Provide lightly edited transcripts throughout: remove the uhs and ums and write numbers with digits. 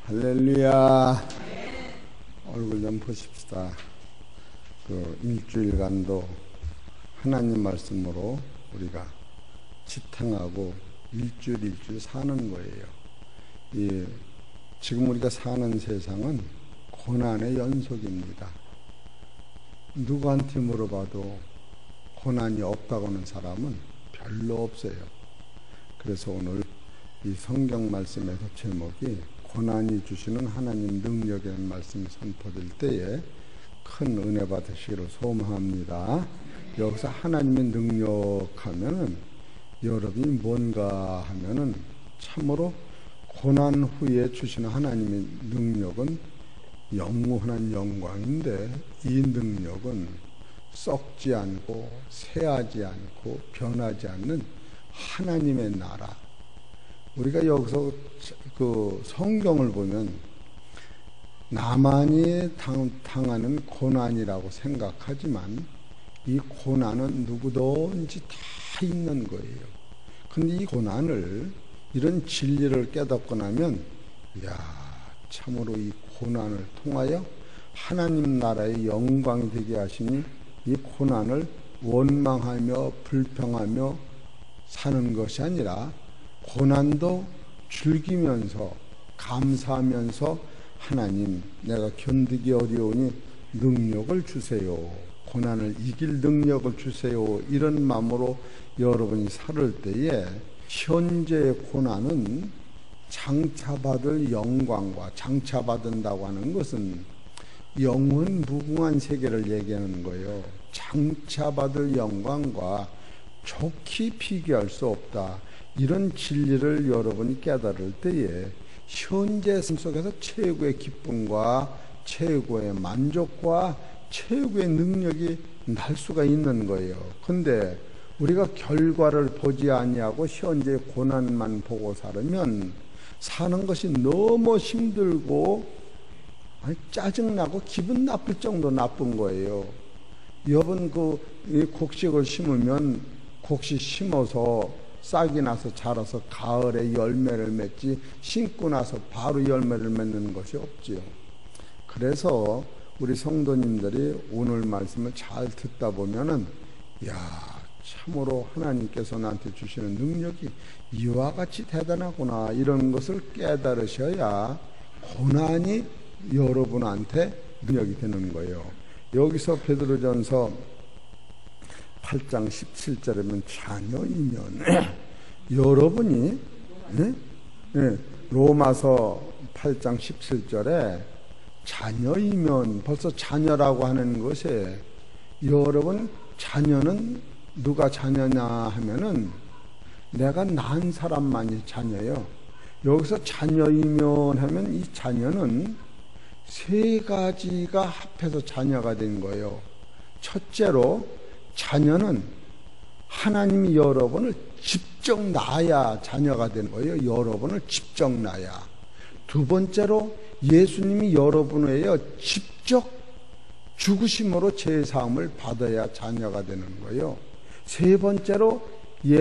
할렐루야. 얼굴 좀 보십시다. 일주일간도 하나님 말씀으로 우리가 지탱하고 일주일 사는 거예요. 지금 우리가 사는 세상은 고난의 연속입니다. 누구한테 물어봐도 고난이 없다고 하는 사람은 별로 없어요. 그래서 오늘 이 성경 말씀에서 제목이 고난이 주시는 하나님 능력이라는 말씀이 선포될 때에 큰 은혜 받으시기로 소망합니다. 여기서 하나님의 능력하면은 여러분이 뭔가 하면은 참으로 고난 후에 주시는 하나님의 능력은 영원한 영광인데, 이 능력은 썩지 않고 쇠하지 않고 변하지 않는 하나님의 나라. 우리가 여기서 성경을 보면 나만이 당하는 고난이라고 생각하지만 이 고난은 누구든지 다 있는 거예요. 근데 이 고난을, 이런 진리를 깨닫고 나면 참으로 이 고난을 통하여 하나님 나라의 영광이 되게 하시니 이 고난을 원망하며 불평하며 사는 것이 아니라 고난도 즐기면서 감사하면서 하나님, 내가 견디기 어려우니 능력을 주세요, 고난을 이길 능력을 주세요, 이런 마음으로 여러분이 살을 때에 현재의 고난은 장차받을 영광과, 장차받는다고 하는 것은 영원 무궁한 세계를 얘기하는 거예요. 장차받을 영광과 좋게 비교할 수 없다. 이런 진리를 여러분이 깨달을 때에 현재 삶 속에서 최고의 기쁨과 최고의 만족과 최고의 능력이 날 수가 있는 거예요. 근데 우리가 결과를 보지 아니하고 현재 고난만 보고 살으면 사는 것이 너무 힘들고 짜증나고 기분 나쁠 정도 나쁜 거예요. 여러분 이 곡식을 심으면 곡식 심어서 싹이 나서 자라서 가을에 열매를 맺지, 심고 나서 바로 열매를 맺는 것이 없지요. 그래서 우리 성도님들이 오늘 말씀을 잘 듣다 보면은 참으로 하나님께서 나한테 주시는 능력이 이와 같이 대단하구나, 이런 것을 깨달으셔야 고난이 여러분한테 능력이 되는 거예요. 여기서 베드로전서 8장 17절이면 자녀이면 여러분이 로마서 8장 17절에 자녀이면, 벌써 자녀라고 하는 것에, 여러분 자녀는 누가 자녀냐 하면은 내가 낳은 사람만이 자녀예요. 여기서 자녀이면 하면 이 자녀는 세 가지가 합해서 자녀가 된 거예요. 첫째로 자녀는 하나님이 여러분을 직접 낳아야 자녀가 되는 거예요. 여러분을 직접 낳아야. 두 번째로 예수님이 여러분에게 직접 죽으심으로 죄사함을 받아야 자녀가 되는 거예요. 세 번째로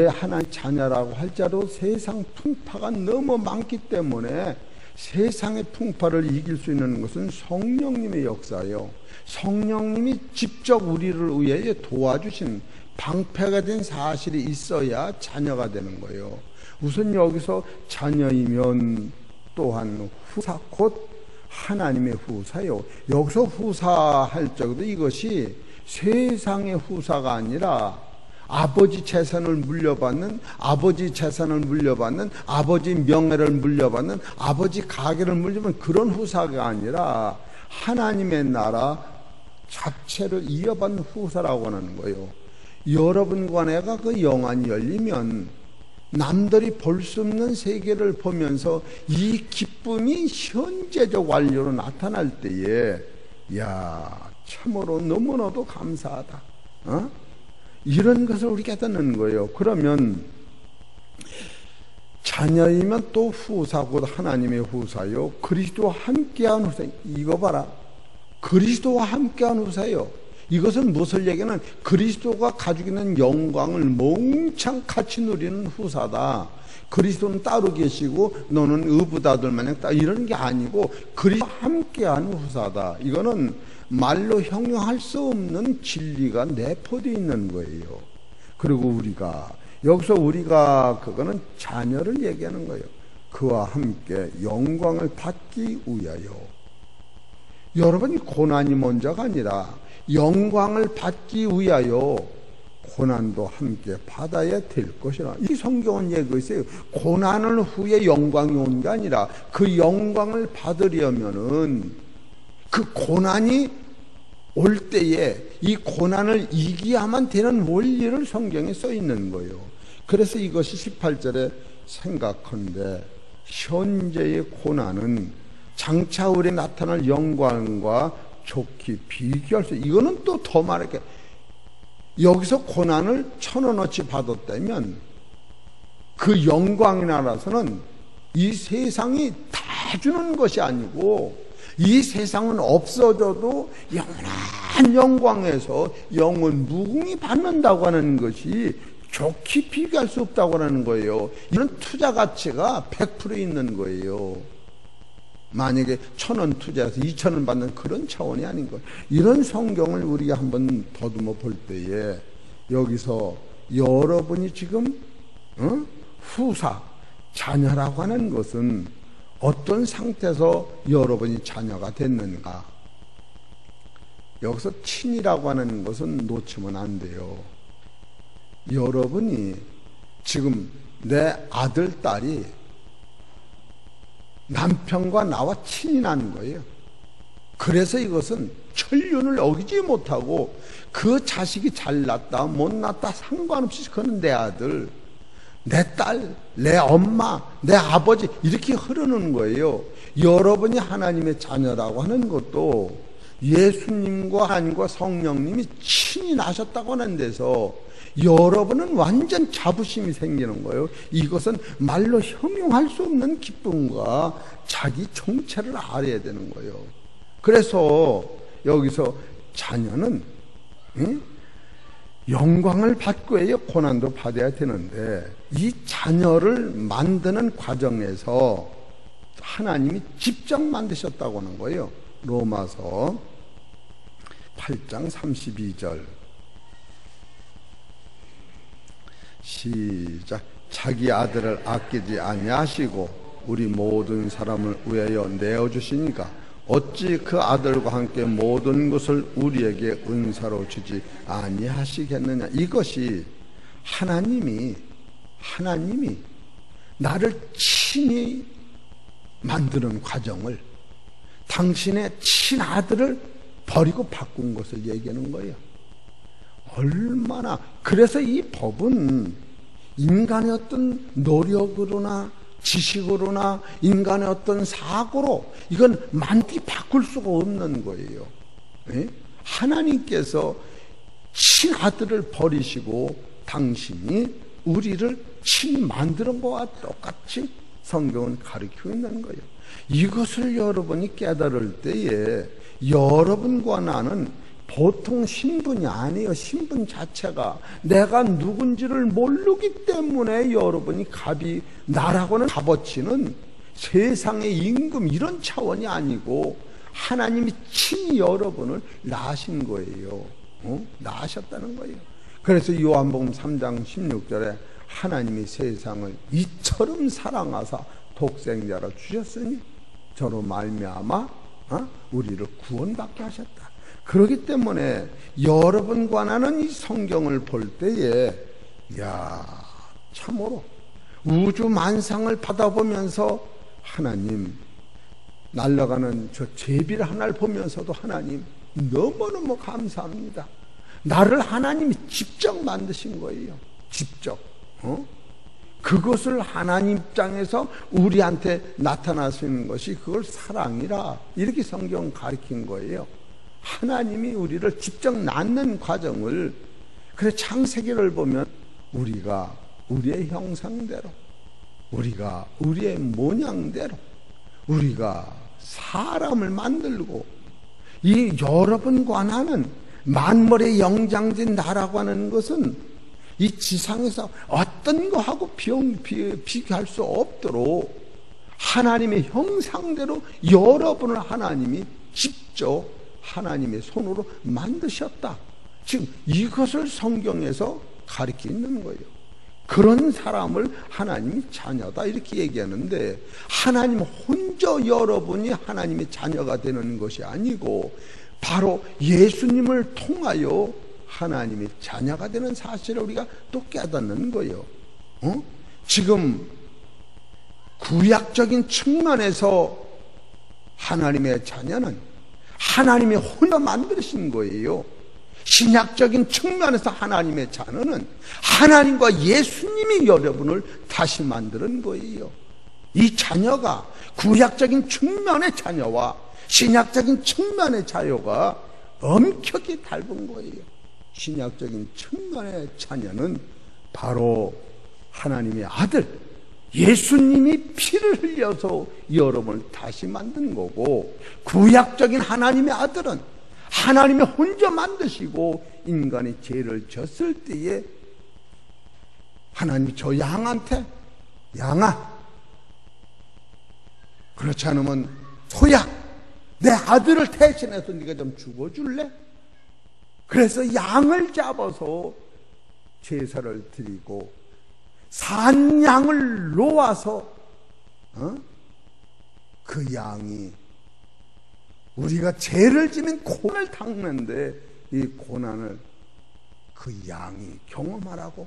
하나님 자녀라고 할지라도 세상 풍파가 너무 많기 때문에 세상의 풍파를 이길 수 있는 것은 성령님의 역사예요. 성령님이 직접 우리를 위해 도와주신 방패가 된 사실이 있어야 자녀가 되는 거예요. 우선 여기서 자녀이면 또한 후사, 곧 하나님의 후사요. 여기서 후사할 적에도 이것이 세상의 후사가 아니라 아버지 재산을 물려받는, 아버지 명예를 물려받는, 아버지 가게를 물려받는 그런 후사가 아니라 하나님의 나라 자체를 이어받는 후사라고 하는 거예요. 여러분과 내가 그 영안이 열리면 남들이 볼 수 없는 세계를 보면서 이 기쁨이 현재적 완료로 나타날 때에 참으로 너무나도 감사하다, 이런 것을 우리 깨닫는 거예요. 그러면 자녀이면 또 후사, 곧 하나님의 후사요, 그리스도와 함께한 후사. 이거 봐라, 그리스도와 함께한 후사요. 이것은 무엇을 얘기하는, 그리스도가 가지고 있는 영광을 몽창 같이 누리는 후사다. 그리스도는 따로 계시고 너는 의붓아들 마냥 이런 게 아니고 그리스도와 함께하는 후사다. 이거는 말로 형용할 수 없는 진리가 내포되어 있는 거예요. 그리고 우리가 그거는 자녀를 얘기하는 거예요. 그와 함께 영광을 받기 위하여. 여러분이 고난이 먼저가 아니라 영광을 받기 위하여 고난도 함께 받아야 될 것이라. 이 성경은 얘기했어요. 고난을 후에 영광이 온 게 아니라 그 영광을 받으려면은 그 고난이 올 때에 이 고난을 이기야만 되는 원리를 성경에 써 있는 거예요. 그래서 이것이 18절에 생각한데 현재의 고난은 장차 우리에 나타날 영광과 좋게 비교할 수. 이거는 또 더 말할게. 여기서 고난을 1,000원어치 받았다면 그 영광이 나라서는 이 세상이 다 주는 것이 아니고 이 세상은 없어져도 영원한 영광에서 영원 무궁히 받는다고 하는 것이 좋게 비교할 수 없다고 하는 거예요. 이런 투자 가치가 100% 있는 거예요. 만약에 1,000원 투자해서 2,000원 받는 그런 차원이 아닌 거예요. 이런 성경을 우리가 한번 더듬어 볼 때에 여기서 여러분이 지금 후사, 자녀라고 하는 것은 어떤 상태에서 여러분이 자녀가 됐는가? 여기서 친이라고 하는 것은 놓치면 안 돼요. 여러분이 지금 내 아들, 딸이 남편과 나와 친이 나는 거예요. 그래서 이것은 천륜을 어기지 못하고 그 자식이 잘났다 못났다 상관없이 그는 내 아들, 내 딸, 내 엄마, 내 아버지 이렇게 흐르는 거예요. 여러분이 하나님의 자녀라고 하는 것도 예수님과 하나님과 성령님이 친히 나셨다고 하는 데서 여러분은 완전 자부심이 생기는 거예요. 이것은 말로 형용할 수 없는 기쁨과 자기 정체를 알아야 되는 거예요. 그래서 여기서 자녀는 영광을 받고 해야 고난도 받아야 되는데 이 자녀를 만드는 과정에서 하나님이 직접 만드셨다고 하는 거예요. 로마서 8장 32절 시작. 자기 아들을 아끼지 아니하시고 우리 모든 사람을 위하여 내어주시니까 어찌 그 아들과 함께 모든 것을 우리에게 은사로 주지 아니하시겠느냐. 이것이 하나님이 나를 친히 만드는 과정을 당신의 친아들을 버리고 바꾼 것을 얘기하는 거예요. 얼마나. 그래서 이 법은 인간의 어떤 노력으로나 지식으로나 인간의 어떤 사고로 이건 만기 바꿀 수가 없는 거예요. 네? 하나님께서 친아들을 버리시고 당신이 우리를 친히 만드는 것과 똑같이 성경은 가르치고 있는 거예요. 이것을 여러분이 깨달을 때에 여러분과 나는 보통 신분이 아니에요. 신분 자체가 내가 누군지를 모르기 때문에 여러분이 나라고는 값어치는 세상의 임금 이런 차원이 아니고 하나님이 친히 여러분을 낳으신 거예요. 낳으셨다는 거예요. 그래서 요한복음 3장 16절에 하나님이 세상을 이처럼 사랑하사 독생자를 주셨으니 저로 말미암아 우리를 구원받게 하셨다. 그렇기 때문에 여러분과 나는 이 성경을 볼 때에 참으로 우주 만상을 받아보면서 하나님, 날아가는 저 제비를 하나를 보면서도 하나님 너무너무 감사합니다. 나를 하나님이 직접 만드신 거예요. 직접. 그것을 하나님 입장에서 우리한테 나타나시는 것이 그걸 사랑이라 이렇게 성경 가르친 거예요. 하나님이 우리를 직접 낳는 과정을. 그래서 창세기를 보면 우리가 우리의 형상대로, 우리가 우리의 모양대로 우리가 사람을 만들고, 이 여러분과 나는 만물의 영장진 나라고 하는 것은 이 지상에서 어떤 거하고 비교할 수 없도록 하나님의 형상대로 여러분을 하나님이 직접 하나님의 손으로 만드셨다. 지금 이것을 성경에서 가르치고 있는 거예요. 그런 사람을 하나님이 자녀다 이렇게 얘기하는데, 하나님 혼자 여러분이 하나님의 자녀가 되는 것이 아니고 바로 예수님을 통하여 하나님의 자녀가 되는 사실을 우리가 또 깨닫는 거예요. 지금 구약적인 측면에서 하나님의 자녀는 하나님이 혼자 만드신 거예요. 신약적인 측면에서 하나님의 자녀는 하나님과 예수님이 여러분을 다시 만드는 거예요. 이 자녀가 구약적인 측면의 자녀와 신약적인 측면의 자녀가 엄격히 다른 거예요. 신약적인 측면의 자녀는 바로 하나님의 아들 예수님이 피를 흘려서 여러분을 다시 만든 거고, 구약적인 하나님의 아들은 하나님이 혼자 만드시고 인간이 죄를 졌을 때에 하나님이 저 양한테, 양아, 그렇지 않으면 소야, 내 아들을 대신해서 네가 좀 죽어줄래? 그래서 양을 잡아서 제사를 드리고 산 양을 놓아서 그 양이 우리가 죄를 지면 고난을 당하는데 이 고난을 그 양이 경험하라고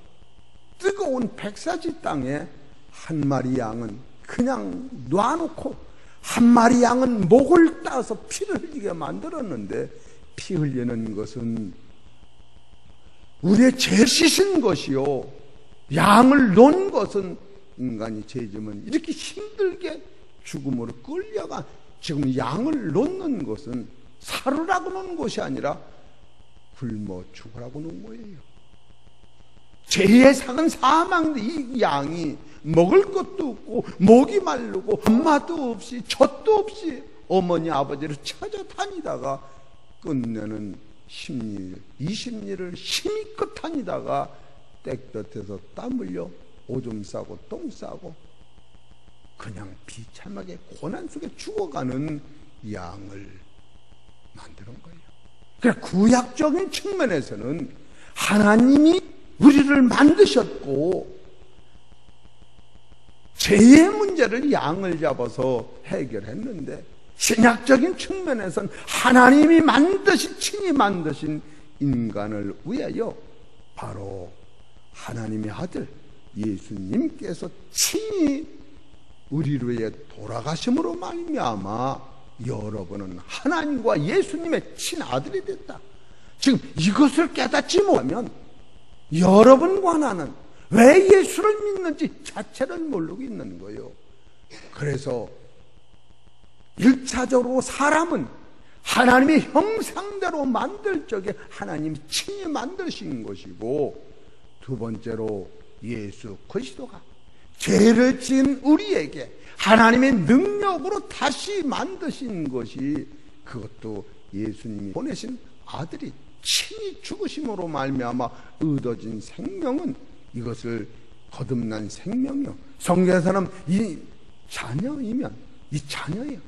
뜨거운 백사지 땅에 한 마리 양은 그냥 놔놓고 한 마리 양은 목을 따서 피를 흘리게 만들었는데, 피 흘리는 것은 우리의 죄 씻은 것이요, 양을 놓은 것은 인간이 죄지면 이렇게 힘들게 죽음으로 끌려가. 지금 양을 놓는 것은 살으라고 놓은 것이 아니라 굶어 죽으라고 놓은 거예요. 죄의 삭은 사망인데 이 양이 먹을 것도 없고 목이 마르고 엄마도 없이 젖도 없이 어머니 아버지를 찾아다니다가 끝내는 10일 20일을 힘껏 다니다가 땡볕에서 땀 흘려 오줌 싸고 똥 싸고 그냥 비참하게 고난 속에 죽어가는 양을 만드는 거예요. 그러니까 구약적인 측면에서는 하나님이 우리를 만드셨고 죄의 문제를 양을 잡아서 해결했는데, 신약적인 측면에서는 하나님이 친히 만드신 인간을 위하여 바로 하나님의 아들 예수님께서 친히 우리를 위해 돌아가심으로 말미암아 여러분은 하나님과 예수님의 친아들이 됐다. 지금 이것을 깨닫지 못하면 여러분과 나는 왜 예수를 믿는지 자체를 모르고 있는 거예요. 그래서 1차적으로 사람은 하나님의 형상대로 만들 적에 하나님이 친히 만드신 것이고, 두 번째로 예수 그리스도가 죄를 지은 우리에게 하나님의 능력으로 다시 만드신 것이, 그것도 예수님이 보내신 아들이 친히 죽으심으로 말미암아 얻어진 생명은 이것을 거듭난 생명이요, 성경에서는 이 자녀이면 이 자녀예요.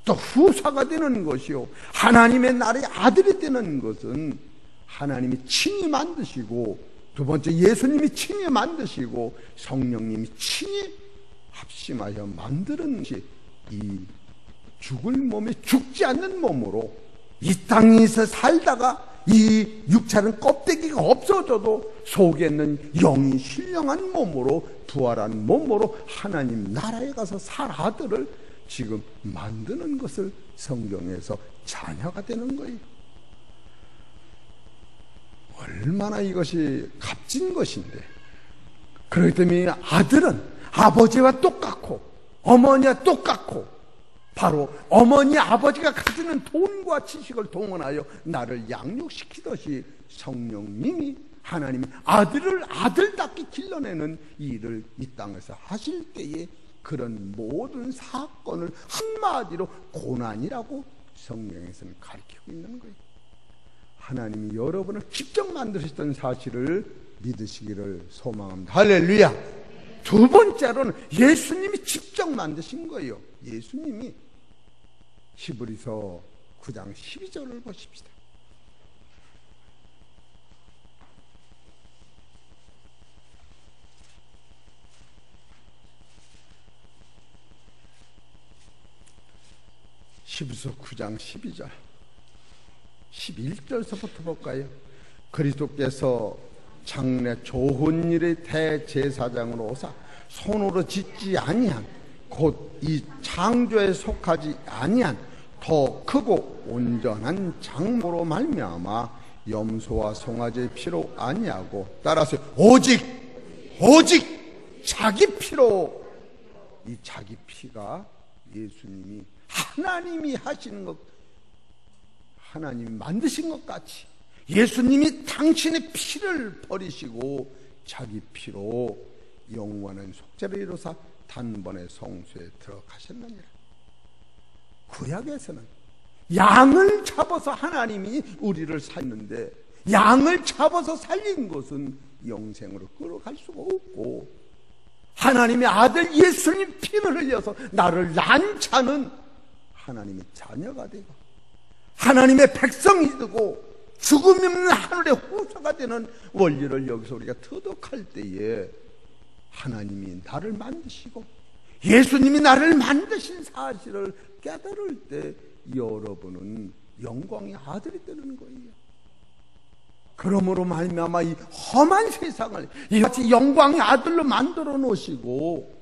또 후사가 되는 것이요, 하나님의 나라의 아들이 되는 것은 하나님이 친히 만드시고, 두 번째 예수님이 친히 만드시고 성령님이 친히 합심하여 만드는 것이 이 죽을 몸에 죽지 않는 몸으로 이 땅에서 살다가 이 육체는 껍데기가 없어져도 속에 있는 영이 신령한 몸으로 부활한 몸으로 하나님 나라에 가서 살 아들을 지금 만드는 것을 성경에서 자녀가 되는 거예요. 얼마나 이것이 값진 것인데, 그렇기 때문에 아들은 아버지와 똑같고 어머니와 똑같고, 바로 어머니 아버지가 가지는 돈과 지식을 동원하여 나를 양육시키듯이 성령님이 하나님이 아들을 아들답게 길러내는 일을 이 땅에서 하실 때에 그런 모든 사건을 한마디로 고난이라고 성경에서는 가르치고 있는 거예요. 하나님이 여러분을 직접 만드셨던 사실을 믿으시기를 소망합니다. 할렐루야. 두 번째로는 예수님이 직접 만드신 거예요. 예수님이 히브리서 9장 12절을 보십시다. 히브리서 9장 12절 11절서부터 볼까요? 그리스도께서 장래 좋은 일의 대제사장으로 오사 손으로 짓지 아니한 곧 이 창조에 속하지 아니한 더 크고 온전한 장모로 말미암아 염소와 송아지의 피로 아니하고 따라서 오직 자기 피로, 이 자기 피가 예수님이 하나님이 하시는 것, 하나님이 만드신 것 같이 예수님이 당신의 피를 버리시고 자기 피로 영원한 속죄를 이루사 단번에 성소에 들어가셨느니라. 구약에서는 양을 잡아서 하나님이 우리를 살렸는데, 양을 잡아서 살린 것은 영생으로 끌어갈 수가 없고, 하나님의 아들 예수님 피를 흘려서 나를 낳은 자는 하나님의 자녀가 되고 하나님의 백성이 되고 죽음이 없는 하늘의 후사가 되는 원리를 여기서 우리가 터득할 때에 하나님이 나를 만드시고 예수님이 나를 만드신 사실을 깨달을 때 여러분은 영광의 아들이 되는 거예요. 그러므로 말미암아 이 험한 세상을 이같이 영광의 아들로 만들어 놓으시고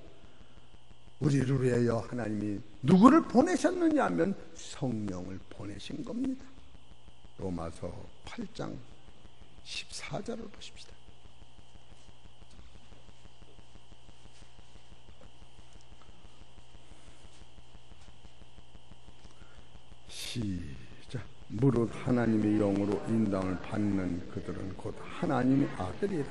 우리를 위하여 하나님이 누구를 보내셨느냐 하면 성령을 보내신 겁니다. 로마서 8장 14절을 보십시다. 시작. 무릇 하나님의 영으로 인당을 받는 그들은 곧 하나님의 아들이라.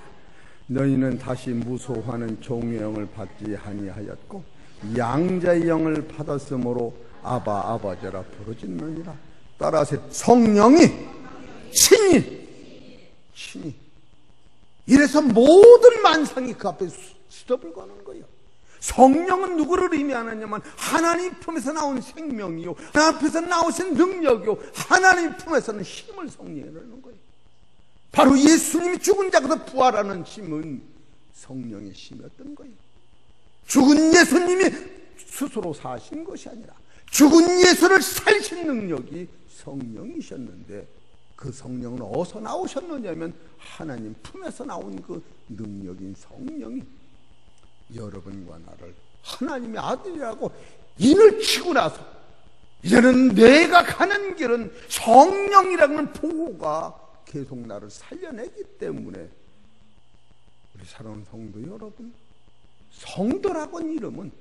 너희는 다시 무소하는 종의 영을 받지 아니하였고 양자의 영을 받았으므로 아바 아버지라 부르짖느니라. 따라서 성령이 친히 이래서 모든 만상이 그 앞에 스톱을 거는 거예요. 성령은 누구를 의미하느냐면 하나님 품에서 나온 생명이요, 하나님 품에서 나오신 능력이요, 하나님 품에서는 힘을 성령이라는 거예요. 바로 예수님이 죽은 자에서 부활하는 힘은 성령의 힘이었던 거예요. 죽은 예수님이 스스로 사신 것이 아니라 죽은 예수를 살신 능력이 성령이셨는데, 그 성령은 어디서 나오셨느냐면 하나님 품에서 나온 그 능력인 성령이 여러분과 나를 하나님의 아들이라고 인을 치고 나서 이제는 내가 가는 길은 성령이라는 보호가 계속 나를 살려내기 때문에, 우리 사랑하는 성도 여러분, 성도라고는 이름은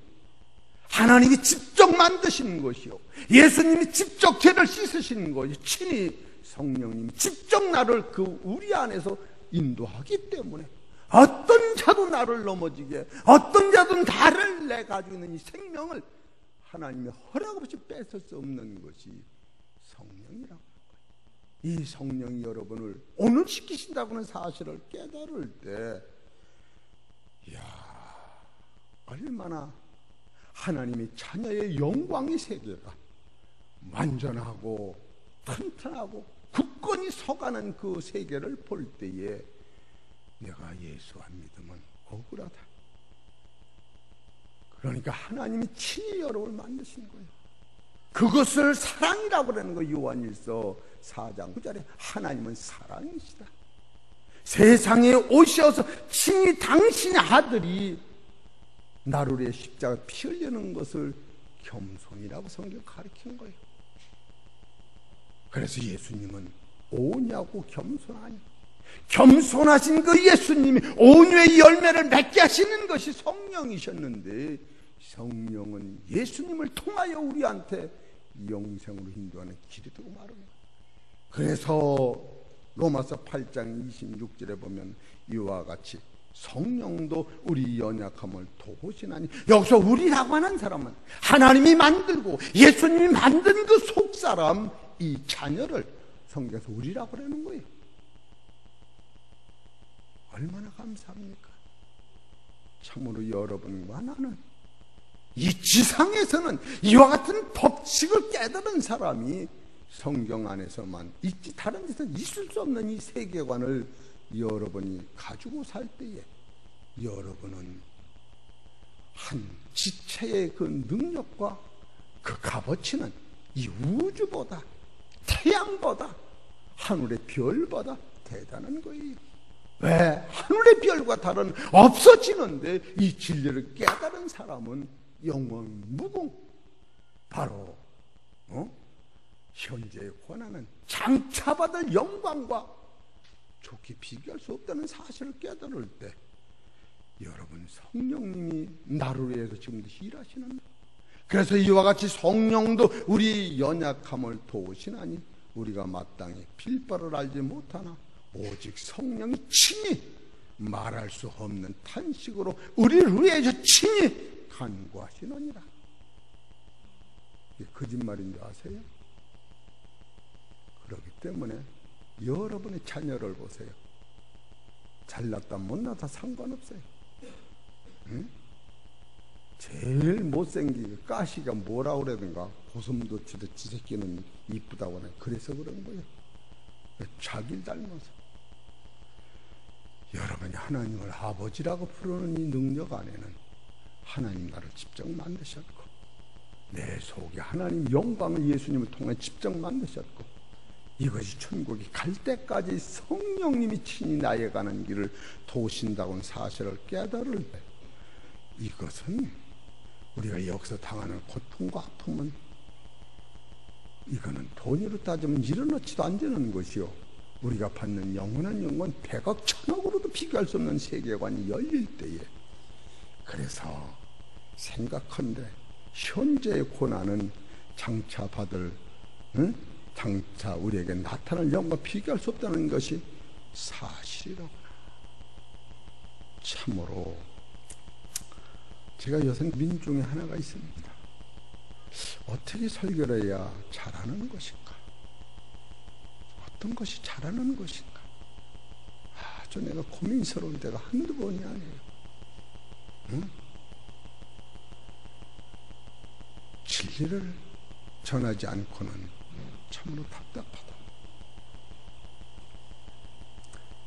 하나님이 직접 만드시는 것이요, 예수님이 직접 죄를 씻으시는 것이, 친히 성령님이 직접 나를 그 우리 안에서 인도하기 때문에 어떤 자도 나를 넘어지게, 어떤 자도 나를 내 가지고 있는 이 생명을 하나님의 허락 없이 뺏을 수 없는 것이 성령이라고 하는 거예요. 이 성령이 여러분을 온전시키신다고 하는 사실을 깨달을 때, 이야, 얼마나 하나님의 자녀의 영광의 세계가 완전하고 튼튼하고 굳건히 서가는 그 세계를 볼 때에 내가 예수와 믿으면 억울하다. 그러니까 하나님이 친히 여러분을 만드신 거예요. 그것을 사랑이라고 그러는 거예요. 요한일서 4장 9절에 하나님은 사랑이시다. 세상에 오셔서 친히 당신의 아들이 나를 위해 십자가 피 흘리는 것을 겸손이라고 성경 가르친 거예요. 그래서 예수님은 오냐고 겸손하니, 겸손하신 그 예수님이 온유의 열매를 맺게 하시는 것이 성령이셨는데, 성령은 예수님을 통하여 우리한테 영생으로 인도하는 길이 되고 말합니다. 그래서 로마서 8장 26절에 보면 이와 같이 성령도 우리 연약함을 도우시나니, 여기서 우리라고 하는 사람은 하나님이 만들고 예수님이 만든 그 속사람, 이 자녀를 성경에서 우리라고 그러는 거예요. 얼마나 감사합니까? 참으로 여러분과 나는 이 지상에서는 이와 같은 법칙을 깨달은 사람이 성경 안에서만 있지 다른 데서는 있을 수 없는 이 세계관을 여러분이 가지고 살 때에 여러분은 한 지체의 그 능력과 그 값어치는 이 우주보다 태양보다 하늘의 별보다 대단한 거예요. 왜? 하늘의 별과 달은 없어지는데 이 진리를 깨달은 사람은 영원 무궁. 바로 현재의 고난은 장차받을 영광과 좋게 비교할 수 없다는 사실을 깨달을 때 여러분 성령님이 나를 위해서 지금도 일하시는, 그래서 이와 같이 성령도 우리 연약함을 도우시나니 우리가 마땅히 빌 바를 알지 못하나 오직 성령이 친히 말할 수 없는 탄식으로 우리를 위해서 친히 간구하시느니라. 이게 거짓말인 줄 아세요? 그렇기 때문에 여러분의 자녀를 보세요. 잘났다 못났다 상관없어요. 응? 제일 못생기고 가시가 뭐라 그러든가 고슴도치도 지 새끼는 이쁘다고 하네. 그래서 그런 거예요. 자기를 닮아서. 여러분이 하나님을 아버지라고 부르는 이 능력 안에는 하나님 나를 직접 만드셨고 내 속에 하나님 영광을 예수님을 통해 직접 만드셨고 이것이 천국에 갈 때까지 성령님이 친히 나에 가는 길을 도우신다고는 사실을 깨달을 때 이것은 우리가 여기서 당하는 고통과 아픔은 이거는 돈으로 따지면 일어나지도 안 되는 것이요, 우리가 받는 영원한 영광 100억 1000억으로도 비교할 수 없는 세계관이 열릴 때에, 그래서 생각한데 현재의 고난은 장차 받을 장차 우리에게 나타날 영광과 비교할 수 없다는 것이 사실이라구나. 참으로 제가 요새 민중에 하나가 있습니다. 어떻게 설교를 해야 잘하는 것인가? 어떤 것이 잘하는 것인가? 아주 내가 고민스러울 때가 한두 번이 아니에요. 응? 진리를 전하지 않고는 참으로 답답하다.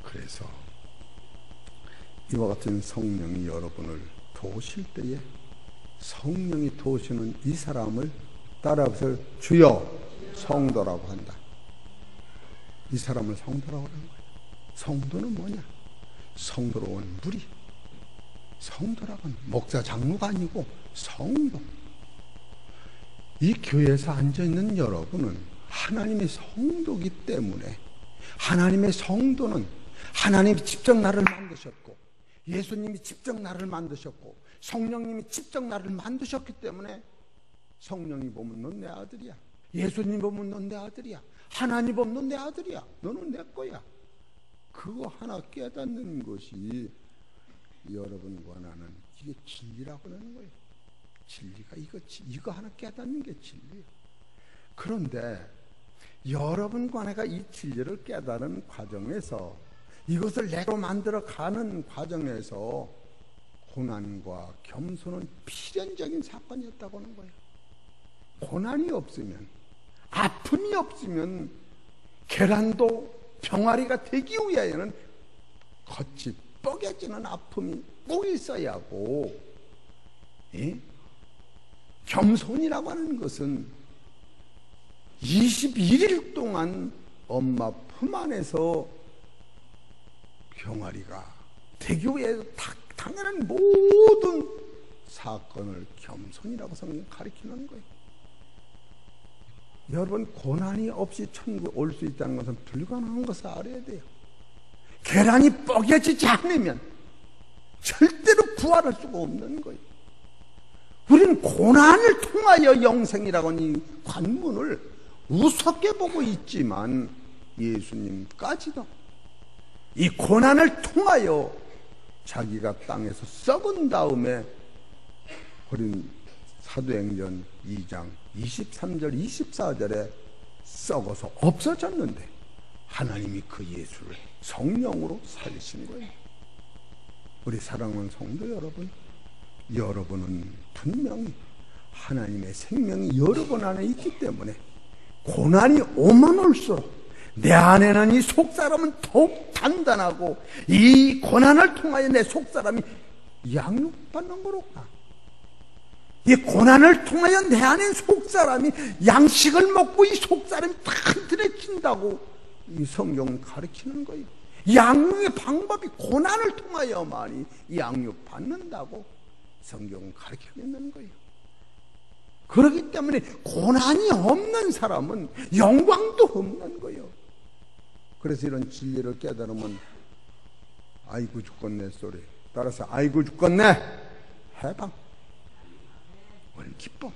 그래서 이와 같은 성령이 여러분을 도우실 때에 성령이 도우시는 이 사람을 따라서 주여 성도라고 한다. 이 사람을 성도라고 하는 거예요. 성도는 뭐냐? 성도로 온 무리. 성도라고 하는 목사 장로가 아니고 성도. 이 교회에서 앉아있는 여러분은 하나님의 성도이기 때문에 하나님의 성도는 하나님이 직접 나를 만드셨고 예수님이 직접 나를 만드셨고 성령님이 직접 나를 만드셨기 때문에 성령이 보면 넌 내 아들이야, 예수님 보면 넌 내 아들이야, 하나님 보면 넌 내 아들이야, 너는 내 거야. 그거 하나 깨닫는 것이 여러분과 나는 이게 진리라고 하는 거예요. 진리가 이거 하나 깨닫는 게 진리예요. 그런데 여러분과 내가 이 진리를 깨달은 과정에서 이것을 내로 만들어가는 과정에서 고난과 겸손은 필연적인 사건이었다고 하는 거예요. 고난이 없으면, 아픔이 없으면 계란도 병아리가 되기 위하여는 겉이 뻐개지는 아픔이 꼭 있어야 하고, 겸손이라고 하는 것은 21일 동안 엄마 품 안에서 병아리가 되기 위해 당연한 모든 사건을 겸손이라고 성경 가리키는 거예요. 여러분, 고난이 없이 천국 올 수 있다는 것은 불가능한 것을 알아야 돼요. 계란이 뻐개지지 않으면 절대로 부활할 수가 없는 거예요. 우리는 고난을 통하여 영생이라고 하는 이 관문을 우습게 보고 있지만 예수님까지도 이 고난을 통하여 자기가 땅에서 썩은 다음에 우린 사도행전 2장 23절 24절에 썩어서 없어졌는데 하나님이 그 예수를 성령으로 살리신 거예요. 우리 사랑하는 성도 여러분, 여러분은 분명히 하나님의 생명이 여러분 안에 있기 때문에 고난이 오면 올수록 내 안에는 이 속사람은 더욱 단단하고 이 고난을 통하여 내 속사람이 양육받는 거로구나. 이 고난을 통하여 내 안에 속사람이 양식을 먹고 이 속사람이 단단해진다고 이 성경은 가르치는 거예요. 양육의 방법이 고난을 통하여만이 양육받는다고 성경은 가르치고 있는 거예요. 그렇기 때문에 고난이 없는 사람은 영광도 없는 거예요. 그래서 이런 진리를 깨달으면 아이고 죽겠네 소리 따라서 아이고 죽겠네 해방. 얼 기뻐.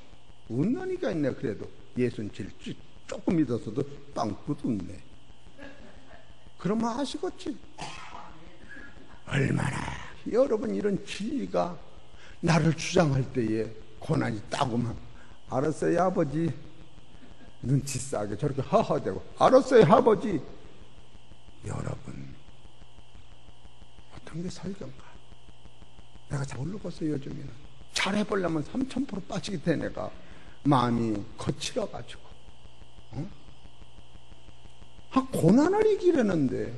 웃는 이가 있네. 그래도 예수는 제일 조금 믿었어도 빵꾸 웃네. 그러면 아시겠지. 얼마나 여러분 이런 진리가 나를 주장할 때에 고난이 딱 오면 알았어요 아버지. 눈치 싸게 저렇게 하하대고 알았어요 아버지. 여러분 어떤 게 설교인가. 내가 잘 모르겠어요. 요즘에는 잘해보려면 3000% 빠지게 돼. 내가 마음이 거칠어가지고 고난을 이기려는데,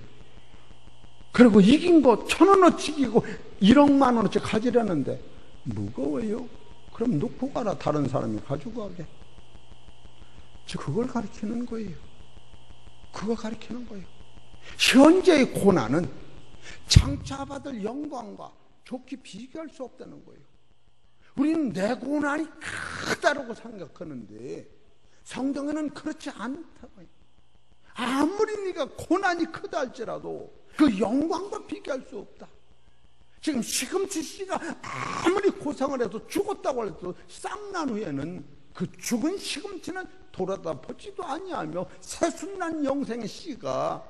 그리고 이긴 거 1000원어치 이기고 1억 10,000원어치 가지려는데 무거워요. 그럼 놓고 가라. 다른 사람이 가지고 가게. 그걸 가르치는 거예요. 그거 가르치는 거예요. 현재의 고난은 장차 받을 영광과 좋게 비교할 수 없다는 거예요. 우리는 내 고난이 크다고 생각하는데 성경에는 그렇지 않다고요. 아무리 네가 고난이 크다 할지라도 그 영광과 비교할 수 없다. 지금 시금치 씨가 아무리 고생을 해도 죽었다고 해도 쌍난 후에는 그 죽은 시금치는 돌아다 보지도 아니하며 새순난 영생의 씨가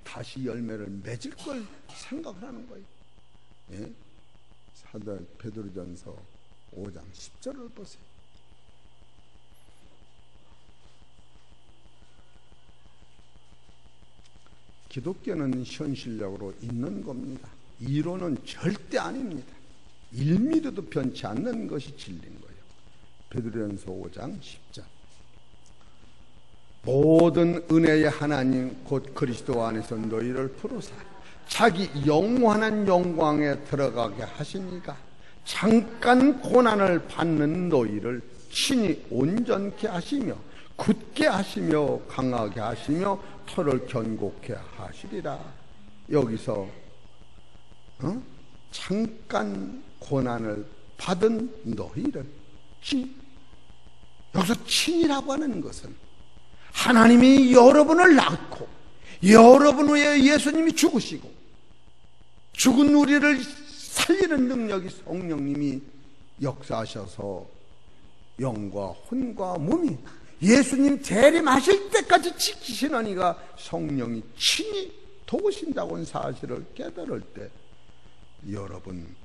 다시 열매를 맺을 걸 생각하는 거예요. 예? 사도 베드로전서 5장 10절을 보세요. 기독교는 현실력으로 있는 겁니다. 이론은 절대 아닙니다. 1mm도 변치 않는 것이 진리인 거예요. 베드로전서 5장 10절. 모든 은혜의 하나님 곧 그리스도 안에서 너희를 부르사 자기 영원한 영광에 들어가게 하시니가 잠깐 고난을 받는 너희를 친히 온전케 하시며 굳게 하시며 강하게 하시며 터를 견고케 하시리라. 여기서 잠깐 고난을 받은 너희를 여기서 친이라고 하는 것은 하나님이 여러분을 낳고 여러분 위해 예수님이 죽으시고 죽은 우리를 살리는 능력이 성령님이 역사하셔서 영과 혼과 몸이 예수님 재림하실 때까지 지키시는 이가 성령이 친히 도우신다고 하는 사실을 깨달을 때 여러분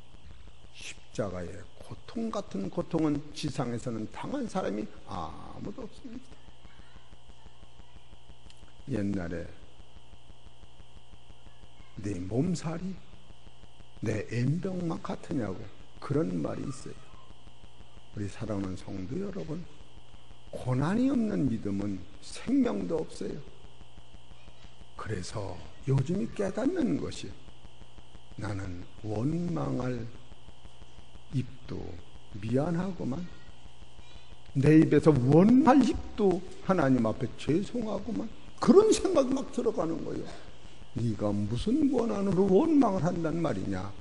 십자가의 고통 같은 고통은 지상에서는 당한 사람이 아무도 없습니다. 옛날에 내 몸살이 내 엠병만 같으냐고 그런 말이 있어요. 우리 사랑하는 성도 여러분, 고난이 없는 믿음은 생명도 없어요. 그래서 요즘이 깨닫는 것이 나는 원망할 입도 미안하구만, 내 입에서 원할 입도 하나님 앞에 죄송하구만, 그런 생각이 막 들어가는 거예요. 네가 무슨 권한으로 원망을 한단 말이냐.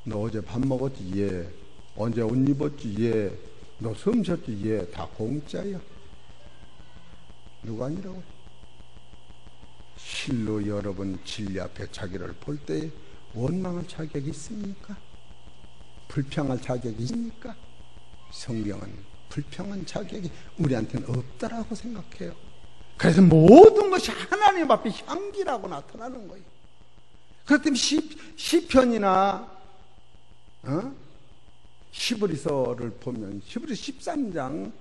너 어제 밥 먹었지? 예. 언제 옷 입었지? 예. 너 숨 쉬었지? 예. 다 공짜야. 누가 아니라고? 실로 여러분 진리 앞에 자기를 볼 때 원망할 자격이 있습니까? 불평할 자격이 있습니까? 성경은 불평한 자격이 우리한테는 없다라고 생각해요. 그래서 모든 것이 하나님 앞에 향기라고 나타나는 거예요. 그렇기 때문에 시편이나 히브리서를 보면 히브리서 13장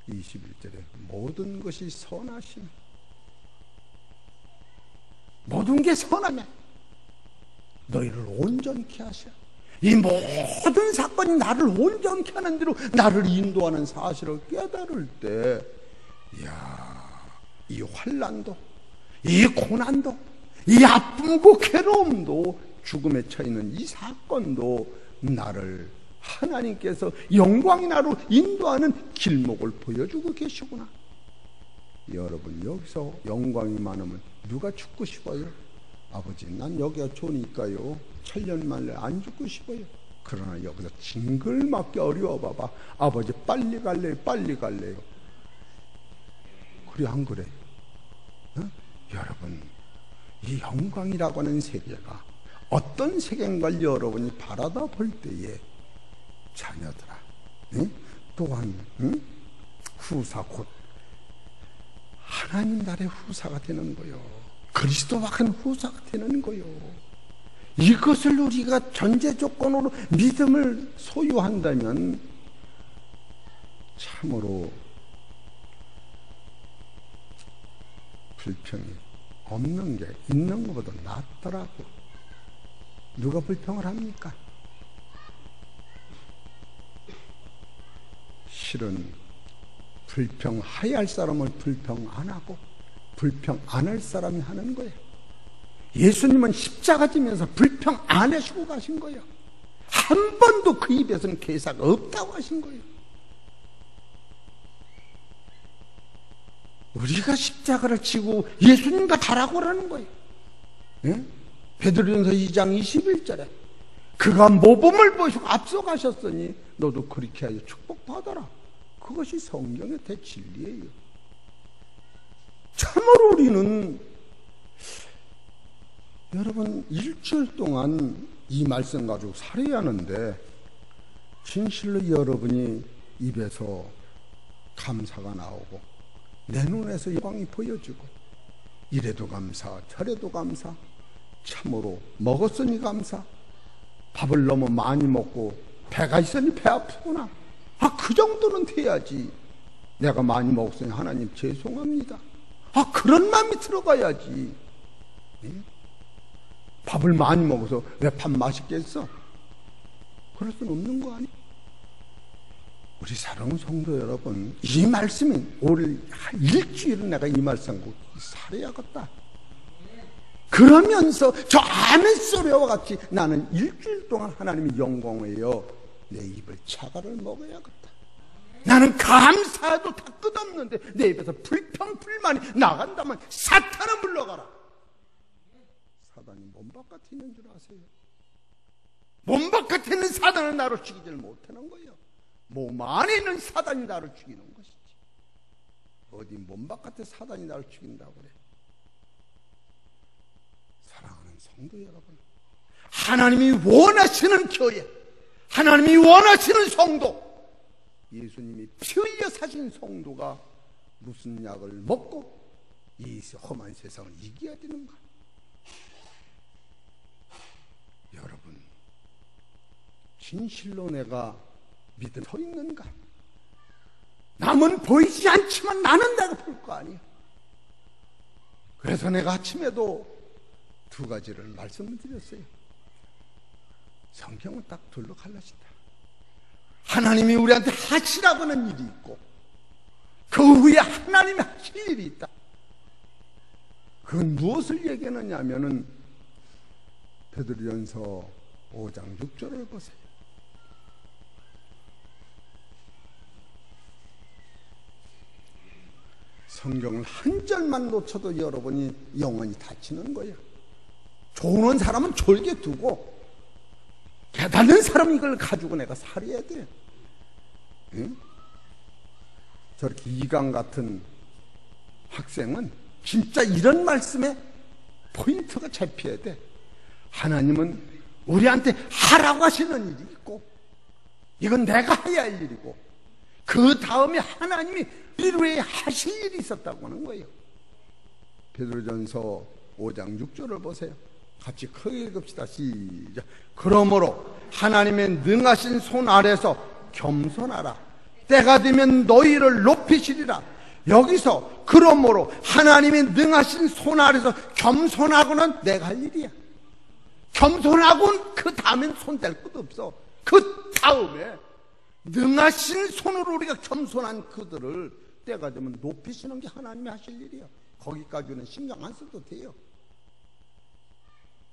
21절에 모든 것이 선하시네. 모든 게 선하면 너희를 온전케 하셔. 이 모든 사건이 나를 온전케 하는 대로 나를 인도하는 사실을 깨달을 때, 이야, 이 환난도, 이 고난도, 이 아픔고 괴로움도, 죽음에 처있는 이 사건도 나를 하나님께서 영광의 나로 인도하는 길목을 보여주고 계시구나. 여러분, 여기서 영광이 많으면 누가 죽고 싶어요? 아버지, 난 여기가 좋으니까요, 7년 만에 안 죽고 싶어요. 그러나 여기서 징글맞게 어려워봐봐. 아버지, 빨리 갈래요, 빨리 갈래요. 그래, 안 그래? 여러분, 이 영광이라고 하는 세계가 어떤 세계인가를 여러분이 바라다 볼 때에, 자녀들아, 또한 후사, 곧 하나님 나라의 후사가 되는 거요, 그리스도와 같은 후사가 되는 거요. 이것을 우리가 전제 조건으로 믿음을 소유한다면 참으로 불평이 없는 게 있는 것보다 낫더라고. 누가 불평을 합니까? 실은 불평해야 할 사람을 불평 안 하고 불평 안 할 사람이 하는 거예요. 예수님은 십자가 지면서 불평 안 하시고 가신 거예요. 한 번도 그 입에서는 괴사가 없다고 하신 거예요. 우리가 십자가를 지고 예수님과 다라고 하는 거예요. 예? 베드로전서 2장 21절에 그가 모범을 보시고 앞서가셨으니 너도 그렇게 하여 축복받아라. 그것이 성경의 대진리예요. 참으로 우리는 여러분 일주일 동안 이 말씀 가지고 살아야 하는데, 진실로 여러분이 입에서 감사가 나오고 내 눈에서 영광이 보여지고, 이래도 감사 저래도 감사, 참으로 먹었으니 감사, 밥을 너무 많이 먹고 배가 있으니 배 아프구나, 그 정도는 돼야지. 내가 많이 먹었으니 하나님 죄송합니다, 그런 마음이 들어가야지. 예? 밥을 많이 먹어서 왜 밥 맛있겠어? 그럴 수는 없는 거 아니에요. 우리 사랑하는 성도 여러분, 이 말씀이 올 일주일은 내가 이 말씀 꼭 살아야겠다. 그러면서 저 아멘 소리와 같이 나는 일주일 동안 하나님의 영광이에요, 내 입을 차가를 먹어야겠다. 나는 감사도 다 끝없는데 내 입에서 불평 불만이 나간다면 사탄은 물러가라. 사단이 몸 바깥에 있는 줄 아세요? 몸 바깥에 있는 사단은 나를 죽이질 못하는 거예요. 몸 안에 있는 사단이 나를 죽이는 것이지. 어디 몸 바깥에 사단이 나를 죽인다고 그래. 사랑하는 성도 여러분, 하나님이 원하시는 교회, 하나님이 원하시는 성도, 예수님이 피 흘려 사신 성도가 무슨 약을 먹고 이 험한 세상을 이겨야 되는가? 여러분, 진실로 내가 믿음 서 있는가? 남은 보이지 않지만 나는 내가 볼 거 아니야. 그래서 내가 아침에도 두 가지를 말씀을 드렸어요. 성경은 딱 둘로 갈라진다. 하나님이 우리한테 하시라고 하는 일이 있고, 그 후에 하나님이 하실 일이 있다. 그건 무엇을 얘기하느냐 하면은 베드로전서 5장 6절을 보세요. 성경을 한 절만 놓쳐도 여러분이 영원히 다치는 거예요. 좋은 사람은 졸게 두고 깨닫는 사람은 이걸 가지고 내가 살아야 돼. 응? 저렇게 이강 같은 학생은 진짜 이런 말씀에 포인트가 잡혀야 돼. 하나님은 우리한테 하라고 하시는 일이 있고, 이건 내가 해야 할 일이고, 그 다음에 하나님이 우리를 위해 하실 일이 있었다고 하는 거예요. 베드로전서 5장 6절을 보세요. 같이 크게 읽읍시다. 시작. 그러므로 하나님의 능하신 손 아래서 겸손하라. 때가 되면 너희를 높이시리라. 여기서 그러므로 하나님의 능하신 손 아래서 겸손하고는 내가 할 일이야. 겸손하고는 그 다음엔 손댈 것도 없어. 그 다음에 능하신 손으로 우리가 겸손한 그들을 때가 되면 높이시는 게 하나님이 하실 일이야. 거기까지는 신경 안 써도 돼요.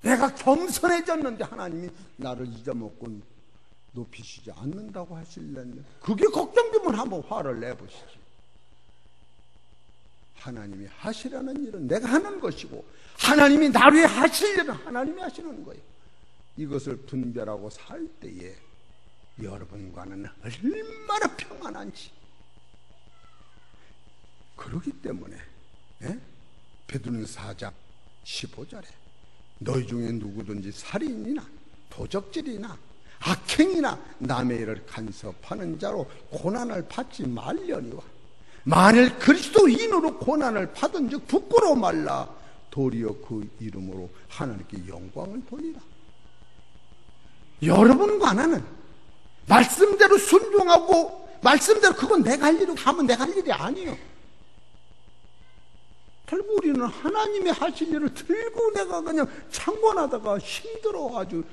내가 겸손해졌는데 하나님이 나를 잊어먹고 높이시지 않는다고 하실래요? 그게 걱정되면 한번 화를 내보시지. 하나님이 하시라는 일은 내가 하는 것이고 하나님이 나를 위해 하실 일은 하나님이 하시는 거예요. 이것을 분별하고 살 때에 여러분과는 얼마나 평안한지. 그렇기 때문에 베드로는 4장 15절에 너희 중에 누구든지 살인이나 도적질이나 악행이나 남의 일을 간섭하는 자로 고난을 받지 말려니와 만일 그리스도인으로 고난을 받은 즉 부끄러워 말라. 도리어 그 이름으로 하나님께 영광을 돌리라. 여러분과 나는 말씀대로 순종하고 말씀대로 그건 내가 할 일이고 하면 내가 할 일이 아니에요. 결국 우리는 하나님이 하실 일을 들고 내가 그냥 창관하다가 힘들어 아주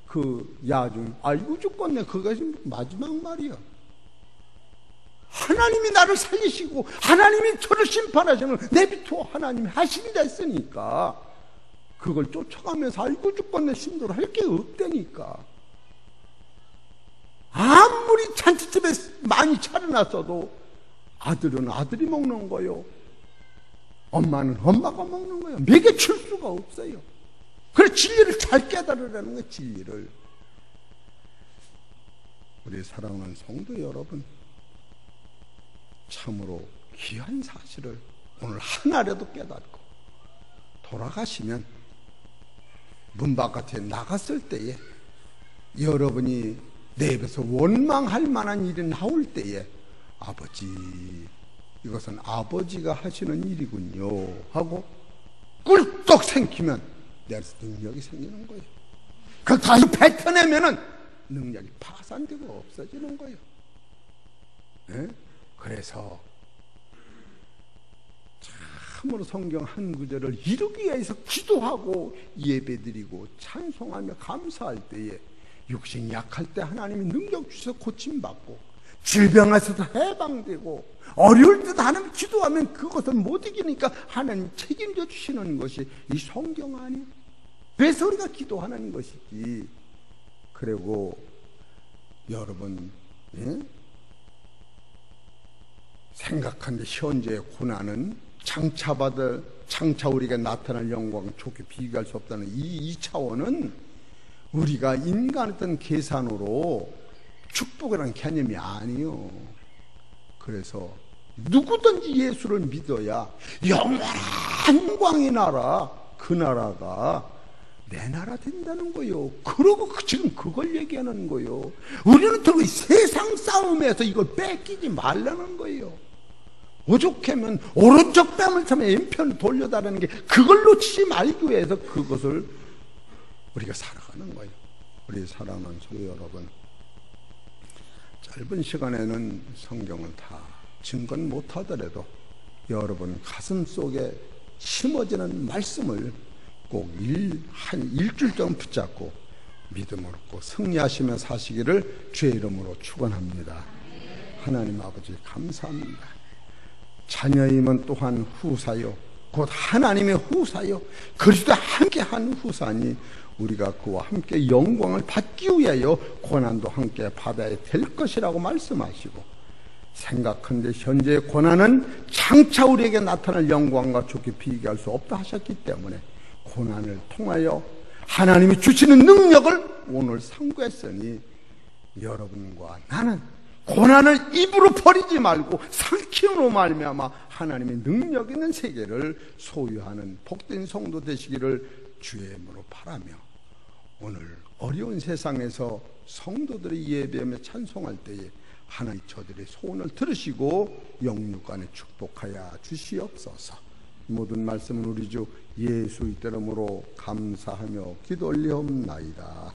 그 야중 아이고 죽겠네. 그것이 마지막 말이야. 하나님이 나를 살리시고 하나님이 저를 심판하시는 내비투어 하나님이 하신다 했으니까 그걸 쫓아가면서 아이고 죽겠네 힘들어 할 게 없다니까. 아무리 잔치집에 많이 차려놨어도 아들은 아들이 먹는 거요, 엄마는 엄마가 먹는 거예요. 먹여줄 수가 없어요. 그래서 진리를 잘 깨달으라는 거예요. 진리를. 우리 사랑하는 성도 여러분, 참으로 귀한 사실을 오늘 하나라도 깨닫고 돌아가시면 문 바깥에 나갔을 때에 여러분이 내 입에서 원망할 만한 일이 나올 때에 아버지, 이것은 아버지가 하시는 일이군요 하고 꿀떡 생기면 내서 능력이 생기는 거예요. 그걸 다시 뱉어내면은 능력이 파산되고 없어지는 거예요. 네? 그래서 참으로 성경 한 구절을 이루기 위해서 기도하고 예배드리고 찬송하며 감사할 때에 육신이 약할 때 하나님이 능력 주셔서 고침받고 질병에서도 해방되고 어려울 때도 하나님 기도하면 그것을 못 이기니까 하나님 책임져 주시는 것이 이 성경 아니에요. 그래서 우리가 기도하는 것이지. 그리고 여러분 생각한데 현재의 고난은 장차 우리가 나타날 영광 좋게 비교할 수 없다는 이 차원은 우리가 인간의 어떤 계산으로 축복이라는 개념이 아니요. 그래서 누구든지 예수를 믿어야 영광의 나라, 그 나라가 내 나라 된다는 거요. 그러고 지금 그걸 얘기하는 거요. 우리는 더 세상 싸움에서 이걸 뺏기지 말라는 거예요. 오죽하면 오른쪽 뺨을 차면 왼편 돌려다라는 게 그걸 놓치지 말기 위해서 그것을 우리가 살아가는 거예요. 우리 사랑하는 성도 여러분, 짧은 시간에는 성경을 다 증거는 못하더라도 여러분 가슴 속에 심어지는 말씀을 꼭 한 일주일 정도 붙잡고 믿음으로 꼭 승리하시며 사시기를 주의 이름으로 축원합니다. 하나님 아버지 감사합니다. 자녀임은 또한 후사요, 곧 하나님의 후사요, 그리스도와 함께한 후사니 우리가 그와 함께 영광을 받기 위하여 고난도 함께 받아야 될 것이라고 말씀하시고, 생각한데 현재의 고난은 장차 우리에게 나타날 영광과 좋게 비교할 수 없다 하셨기 때문에 고난을 통하여 하나님이 주시는 능력을 오늘 상고했으니 여러분과 나는 고난을 입으로 버리지 말고 삼킴으로 말미암아 하나님의 능력 있는 세계를 소유하는 복된 성도 되시기를 주의 이름으로 바라며, 오늘 어려운 세상에서 성도들이 예배하며 찬송할 때에 하나님 저들의 소원을 들으시고 영육간에 축복하여 주시옵소서. 모든 말씀은 우리 주 예수 이름으로 감사하며 기도 올리옵나이다.